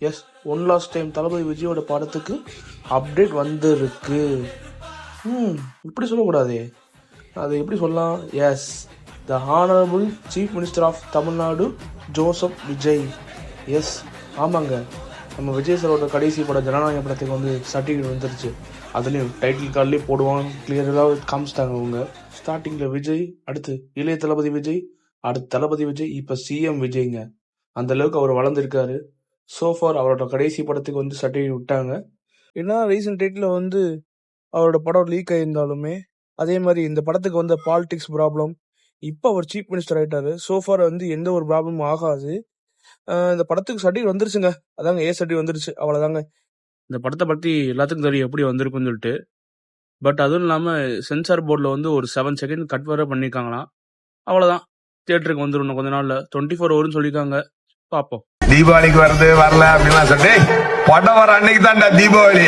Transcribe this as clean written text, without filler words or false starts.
S, one last time Thalapathy விஜயோட படத்துக்கு update வந்திருக்கு. இப்படி சொல்லக்கூடாதே, அது எப்படி சொல்லலாம்? Yes, the honourable chief minister of Tamil ஜோசப் விஜய். எஸ், ஆமாங்க, நம்ம விஜய் சாரோட கடைசி படம் ஜனநாயக படத்துக்கு வந்து சர்டிஃபிகேட் வந்துருச்சு. அதுலேயும் டைட்டில் கார்ட்லேயே போடுவாங்க, கிளியராக காமிச்சிட்டாங்க. அவங்க ஸ்டார்டிங்கில் விஜய், அடுத்து இளைய தளபதி விஜய், அடுத்து தளபதி விஜய், இப்போ சிஎம் விஜய்ங்க. அந்த அளவுக்கு அவர் வளர்ந்துருக்காரு. சோஃபார் அவரோட கடைசி படத்துக்கு வந்து சர்டிஃபிகேட் விட்டாங்க. ஏன்னா ரீசெண்ட் டேட்டில் வந்து அவரோட படம் லீக் ஆகியிருந்தாலுமே, அதே மாதிரி இந்த படத்துக்கு வந்து பாலிடிக்ஸ் ப்ராப்ளம், இப்போ அவர் சீஃப் மினிஸ்டர் ஆகிட்டாரு. சோஃபார் வந்து எந்த ஒரு ப்ராப்ளமும் ஆகாது. இந்த படத்துக்கு சர்டிஃபிகேட் வந்துருச்சுங்க. அதாங்க ஏ சர்டிஃபிகேட் வந்துருச்சு, அவ்வளோதாங்க. இந்த படத்தை பற்றி எல்லாத்துக்கும் தெரியும் எப்படி வந்திருக்குன்னு சொல்லிட்டு. பட் அதுவும் இல்லாமல் சென்சார் போர்டில் வந்து ஒரு 7 செகண்ட் கட் வேற பண்ணியிருக்காங்களாம். அவ்வளோதான், தியேட்டருக்கு வந்துடும் கொஞ்ச நாளில். 24 ஹவர்னு சொல்லியிருக்காங்க, பார்ப்போம். தீபாவளிக்கு வருது வரல அப்படின்லாம் சொல்லிட்டு படம் வர அன்னைக்கு தான்டா தீபாவளி.